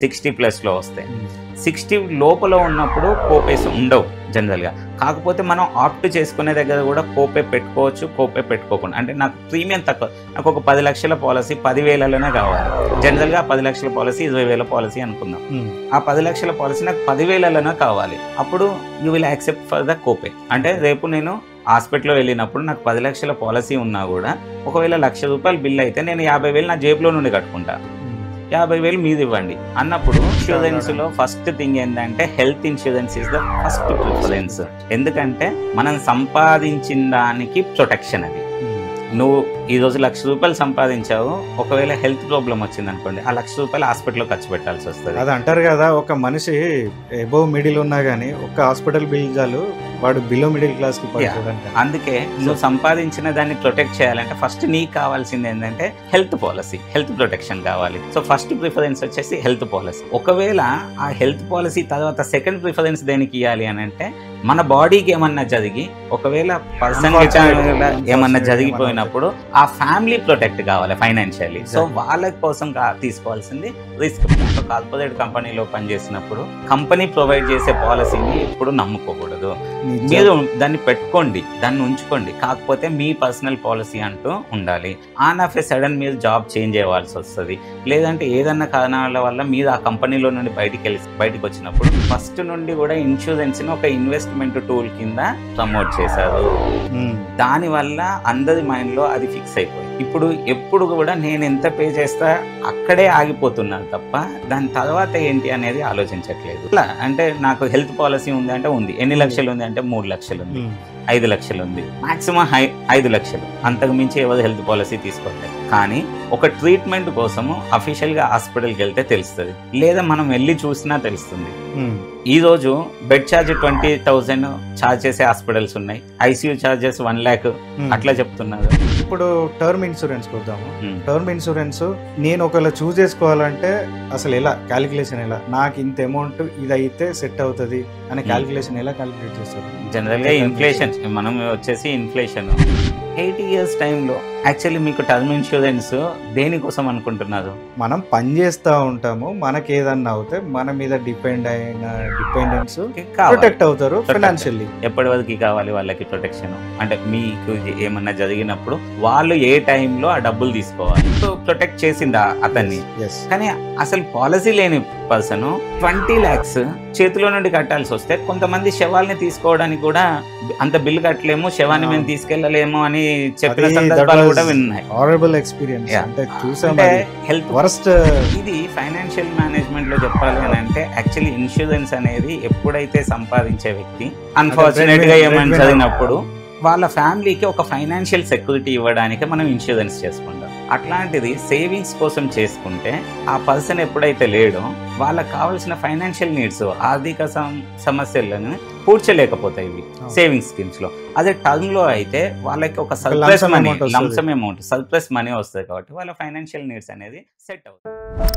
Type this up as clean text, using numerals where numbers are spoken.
60+ వస్తాయి. 60 లోపల ఉన్నప్పుడు కోపేస్ ఉండవు జనరల్గా. కాకపోతే మనం ఆప్ట్ చేసుకునే దగ్గర కూడా కోపే పెట్టుకోవచ్చు, కోపే పెట్టుకోకుండా. అంటే నాకు ప్రీమియం తక్కువ, నాకు ఒక 10 లక్షల పాలసీ 10,000లోనే కావాలి. జనరల్గా 10 లక్షల పాలసీ 20,000 పాలసీ అనుకుందాం. ఆ 10 లక్షల పాలసీ నాకు 10,000లోనే కావాలి. అప్పుడు you will accept for the copay. అంటే రేపు నేను హాస్పిటల్లో వెళ్ళినప్పుడు నాకు 10 లక్షల పాలసీ ఉన్నా కూడా ఒకవేళ ₹1,00,000 బిల్ అయితే నేను 50,000 నా జేబులో నుండి కట్టుకుంటా. 50,000 మీద ఇవ్వండి అన్నప్పుడు ఇన్సూరెన్స్లో ఫస్ట్ థింగ్ ఏంటంటే health insurance is the first preference. ఎందుకంటే మనం సంపాదించిన దానికి ప్రొటెక్షన్ అది. నువ్వు ఈరోజు ₹1,00,000 సంపాదించావు, ఒకవేళ హెల్త్ ప్రాబ్లం వచ్చింది అనుకోండి, ఆ ₹1,00,000 హాస్పిటల్లో ఖర్చు పెట్టాల్సి వస్తుంది. అది అంటారు కదా, ఒక మనిషి అబోవ్ మిడిల్ ఉన్నా కానీ ఒక హాస్పిటల్ బిల్ చాలు, వాడు బిలో మిడిల్ క్లాస్ కి. అందుకే నువ్వు సంపాదించిన దాన్ని ప్రొటెక్ట్ చేయాలంటే ఫస్ట్ నీకు కావాల్సింది ఏంటంటే హెల్త్ పాలసీ, హెల్త్ ప్రొటెక్షన్ కావాలి. సో ఫస్ట్ ప్రిఫరెన్స్ వచ్చేసి హెల్త్ పాలసీ. ఒకవేళ ఆ హెల్త్ పాలసీ తర్వాత సెకండ్ ప్రిఫరెన్స్ దేనికి ఇవ్వాలి అని అంటే మన బాడీకి ఏమన్నా జరిగి ఒకవేళ పర్సన్ ఏమన్నా జరిగిపోయినప్పుడు ఆ ఫ్యామిలీ ప్రొటెక్ట్ కావాలి ఫైనాన్షియల్లీ. సో వాళ్ళ కోసం తీసుకోవాల్సింది రిస్క్. కార్పొరేట్ కంపెనీలో పనిచేసినప్పుడు కంపెనీ ప్రొవైడ్ చేసే పాలసీని ఎప్పుడు నమ్ముకోకూడదు. మీరు దాన్ని పెట్టుకోండి, దాన్ని ఉంచుకోండి, కాకపోతే మీ పర్సనల్ పాలసీ అంటూ ఉండాలి. ఆన్ ఆఫ్ ఏ సడన్ మీరు జాబ్ చేంజ్ అవ్వాల్సి వస్తుంది, లేదంటే ఏదన్నా కారణాల వల్ల మీరు ఆ కంపెనీలో నుండి బయటికి వచ్చినప్పుడు ఫస్ట్ నుండి కూడా ఇన్సూరెన్స్ ని ఒక ఇన్వెస్ట్మెంట్ టూల్ కింద ప్రమోట్ చేశారు. దానివల్ల అందరి మైండ్ లో అది ఫిక్స్ అయిపోయింది. ఇప్పుడు ఎప్పుడు కూడా నేను ఎంత పే చేస్తా అక్కడే ఆగిపోతున్నాను తప్ప దాని తర్వాత ఏంటి అనేది ఆలోచించట్లేదు. అంటే నాకు హెల్త్ పాలసీ ఉంది అంటే ఉంది, ఎన్ని లక్షలు ఉంది అంటే 3 లక్షలు ఉంది, 5 లక్షలు ఉంది, మాక్సిమం 5 లక్షలు, అంతకు మించి ఎవరు హెల్త్ పాలసీ తీసుకోవట్లేదు. కానీ ఒక ట్రీట్మెంట్ కోసము అఫీషియల్గా హాస్పిటల్కి వెళ్తే తెలుస్తుంది, లేదా మనం వెళ్ళి చూసినా తెలుస్తుంది. ఈ రోజు బెడ్ ఛార్జ్ 20,000 ఛార్జ్ చేసే హాస్పిటల్స్ ఉన్నాయి, ఐసీయూ ఛార్జెస్ 1 lakh అట్లా చెప్తున్నారు. ఇప్పుడు టర్మ్ ఇన్సూరెన్స్ చూద్దాము. టర్మ్ ఇన్సూరెన్స్ నేను ఒకవేళ చూస్ చేసుకోవాలంటే అసలు ఎలా క్యాలిక్యులేషన్, ఎలా నాకు ఇంత అమౌంట్ ఇది అయితే సెట్ అవుతుంది అనే క్యాలిక్యులేషన్ ఎలా క్యాలిక్యులేట్ చేస్తారు? జనరల్గా ఇన్ఫ్లేషన్, మనం వచ్చేసి ఇన్ఫ్లేషన్ 80 years టైంలో యాక్చువల్లీ మీకు టర్మ్ ఇన్సూరెన్స్ దేనికోసం అనుకుంటున్నారు? మనం పని చేస్తూ ఉంటాము, మనకి ఏదన్నా అవుతే మన మీద డిపెండ్ అయిన డిపెండెంట్స్ ప్రొటెక్ట్ అవుతారు ఫైనాన్షియల్లీ. ఎప్పటి వరకు కావాలి వాళ్ళకి ప్రొటెక్షన్? అంటే మీకు ఏమన్నా జరిగినప్పుడు వాళ్ళు ఏ టైంలో ఆ డబ్బులు తీసుకోవాలి. సో ప్రొటెక్ట్ చేసిందా అతన్ని. కానీ అసలు పాలసీ లేని పర్సన్ 20 lakhs చేతిలో నుండి కట్టాల్సి వస్తే కొంతమంది శవాల్ని తీసుకోవడానికి కూడా అంత బిల్లు కట్టలేము, శవాన్ని మేము తీసుకెళ్లలేము అని చెప్పిన సందర్భాలు కూడా విన్నాయి. Horrible experience. అంటే హెల్త్ వరస్ట్. ఇది ఫైనాన్షియల్ మేనేజ్మెంట్ లో చెప్పాలి అని అంటే యాక్చువల్లీ ఇన్సూరెన్స్ అనేది ఎప్పుడైతే సంపాదించే వ్యక్తి అన్ఫార్చునేట్ గా ఏమైనా జరిగినప్పుడు వాళ్ళ ఫ్యామిలీకి ఒక ఫైనాన్షియల్ సెక్యూరిటీ ఇవ్వడానికి మనం ఇన్సూరెన్స్ చేసుకుంటాం. అట్లాంటిది సేవింగ్స్ కోసం చేసుకుంటే ఆ పర్సన్ ఎప్పుడైతే లేడో వాళ్ళకి కావాల్సిన ఫైనాన్షియల్ నీడ్స్, ఆర్థిక సమస్యలను పూడ్చలేకపోతాయి ఇవి సేవింగ్స్ స్కీమ్స్ లో. అదే టర్మ్ లో అయితే వాళ్ళకి ఒక surplus money, lump sum amount, surplus money వస్తుంది కాబట్టి వాళ్ళ ఫైనాన్షియల్ నీడ్స్ అనేది సెట్ అవుతుంది.